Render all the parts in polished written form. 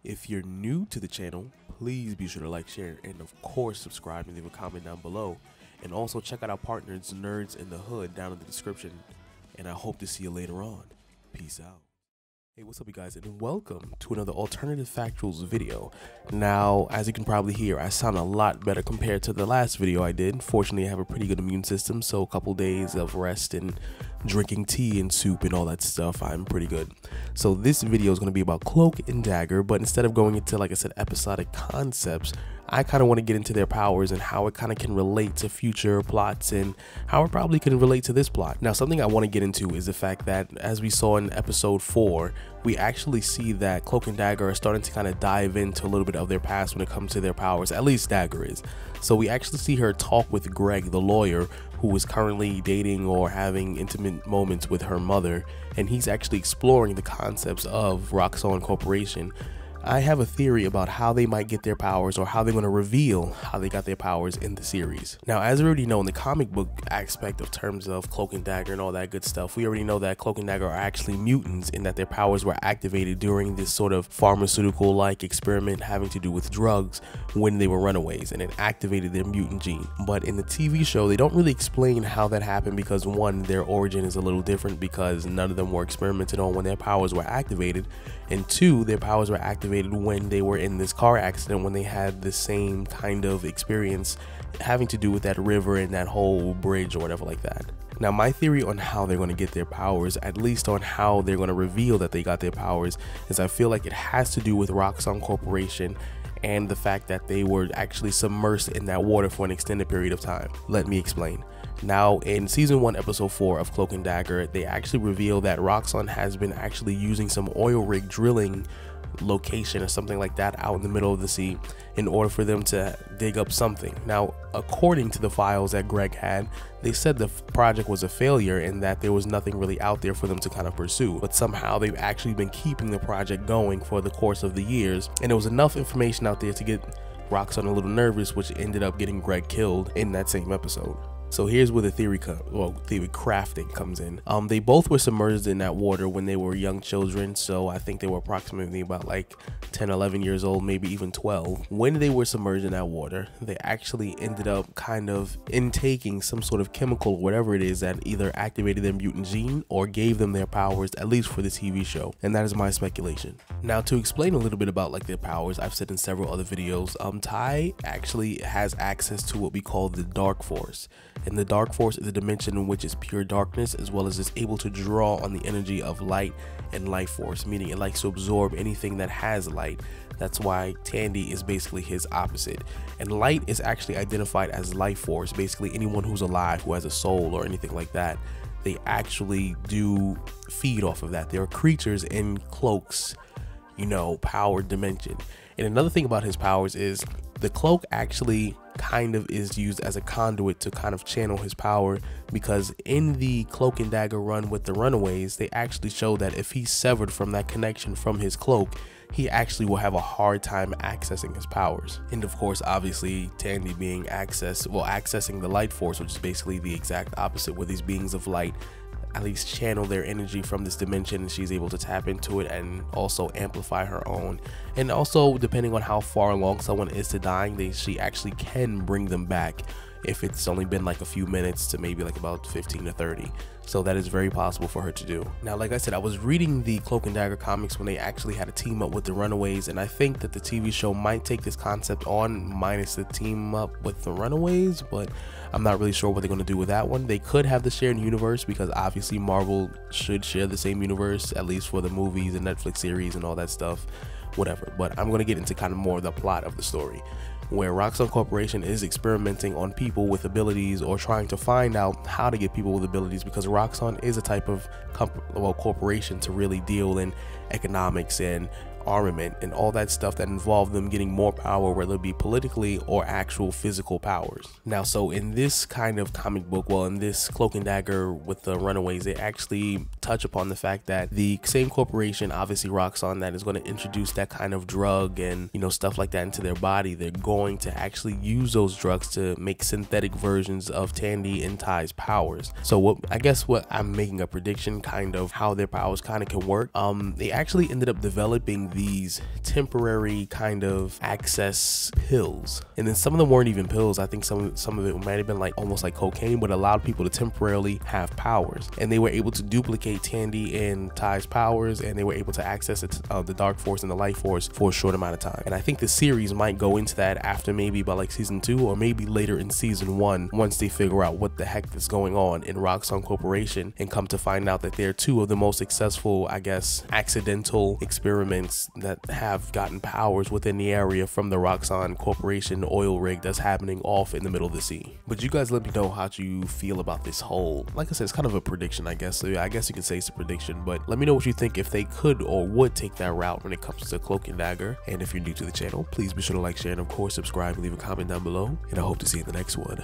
If you're new to the channel, please be sure to like, share, and of course subscribe and leave a comment down below. And also check out our partners, Nerds in the Hood, down in the description. And I hope to see you later on. Peace out. Hey, what's up you guys, and welcome to another alternative factuals video. Now, as you can probably hear, I sound a lot better compared to the last video I did. Fortunately, I have a pretty good immune system, so a couple days of rest and drinking tea and soup and all that stuff, I'm pretty good. So this video is going to be about Cloak and Dagger, but instead of going into, like I said, episodic concepts, I kind of want to get into their powers and how it kind of can relate to future plots and how it probably can relate to this plot. Now, something I want to get into is the fact that, as we saw in episode 4, we actually see that Cloak and Dagger are starting to kind of dive into a little bit of their past when it comes to their powers, at least Dagger is. So we actually see her talk with Greg, the lawyer, who is currently dating or having intimate moments with her mother, and he's actually exploring the concepts of Roxxon Corporation. I have a theory about how they might get their powers, or how they're going to reveal how they got their powers in the series. Now, as we already know, in the comic book aspect of terms of Cloak and Dagger and all that good stuff, we already know that Cloak and Dagger are actually mutants, in that their powers were activated during this sort of pharmaceutical-like experiment having to do with drugs when they were runaways, and it activated their mutant gene. But in the TV show, they don't really explain how that happened because, one, their origin is a little different because none of them were experimented on when their powers were activated, and two, their powers were activated when they were in this car accident, when they had the same kind of experience having to do with that river and that whole bridge or whatever like that. Now, my theory on how they're going to get their powers, at least on how they're going to reveal that they got their powers, is I feel like it has to do with Roxxon Corporation and the fact that they were actually submersed in that water for an extended period of time. Let me explain. Now, in season 1 episode 4 of Cloak and Dagger, they actually reveal that Roxxon has been actually using some oil rig drilling location or something like that out in the middle of the sea in order for them to dig up something. Now, according to the files that Greg had, they said the project was a failure and that there was nothing really out there for them to kind of pursue, but somehow they've actually been keeping the project going for the course of the years, and there was enough information out there to get Roxxon a little nervous, which ended up getting Greg killed in that same episode. So here's where the theory crafting comes in. They both were submerged in that water when they were young children, so I think they were approximately about like 10, 11 years old, maybe even 12. When they were submerged in that water, they actually ended up kind of intaking some sort of chemical, whatever it is, that either activated their mutant gene or gave them their powers, at least for the TV show. And that is my speculation. Now, to explain a little bit about like their powers, I've said in several other videos, Ty actually has access to what we call the Dark Force. And the Dark Force is a dimension in which is pure darkness, as well as is able to draw on the energy of light and life force, meaning it likes to absorb anything that has light. That's why Tandy is basically his opposite. And light is actually identified as life force. Basically, anyone who's alive, who has a soul or anything like that, they actually do feed off of that. There are creatures in Cloak's, power dimension. And another thing about his powers is the cloak actually kind of is used as a conduit to kind of channel his power, because in the Cloak and Dagger run with the Runaways, they actually show that if he's severed from that connection from his cloak, he actually will have a hard time accessing his powers. And of course, obviously, Tandy being accessing the light force, which is basically the exact opposite, where these beings of light at least channel their energy from this dimension, and she's able to tap into it and also amplify her own. And also, depending on how far along someone is to dying, she actually can bring them back if it's only been like a few minutes to maybe like about 15 to 30. So that is very possible for her to do. Now, like I said, I was reading the Cloak and Dagger comics when they actually had a team up with the Runaways, and I think that the TV show might take this concept on, minus the team up with the Runaways, but I'm not really sure what they're going to do with that one. They could have the shared universe, because obviously Marvel should share the same universe, at least for the movies and Netflix series and all that stuff, whatever. But I'm going to get into kind of more of the plot of the story, where Roxxon Corporation is experimenting on people with abilities, or trying to find out how to get people with abilities, because Roxxon is a type of corporation to really deal in economics and armament and all that stuff that involve them getting more power, whether it be politically or actual physical powers. Now, so in this kind of comic book, in this Cloak and Dagger with the Runaways, they actually touch upon the fact that the same corporation, obviously Roxxon, that is going to introduce that kind of drug and, you know, stuff like that into their body, they're going to actually use those drugs to make synthetic versions of Tandy and Ty's powers. So what I'm making a prediction kind of how their powers kind of can work. They actually ended up developing these temporary kind of access pills, and then some of them weren't even pills. I think some of it might have been like almost like cocaine, but allowed people to temporarily have powers, and they were able to duplicate Tandy and Ty's powers, and they were able to access the Dark Force and the Light Force for a short amount of time. And I think the series might go into that after maybe by like season 2 or maybe later in season 1, once they figure out what the heck is going on in Roxxon Corporation and come to find out that they're two of the most successful, I guess, accidental experiments that have gotten powers within the area from the Roxxon Corporation oil rig that's happening off in the middle of the sea. But you guys let me know how you feel about this whole, like I said, it's kind of a prediction, I guess. So I guess you could say it's a prediction, but let me know what you think if they could or would take that route when it comes to Cloak and Dagger. And if you're new to the channel, please be sure to like, share, and of course subscribe and leave a comment down below. And I hope to see you in the next one.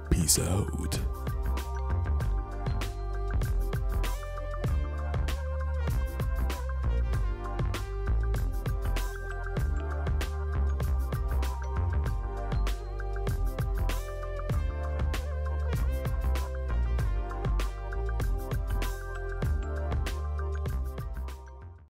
Peace out.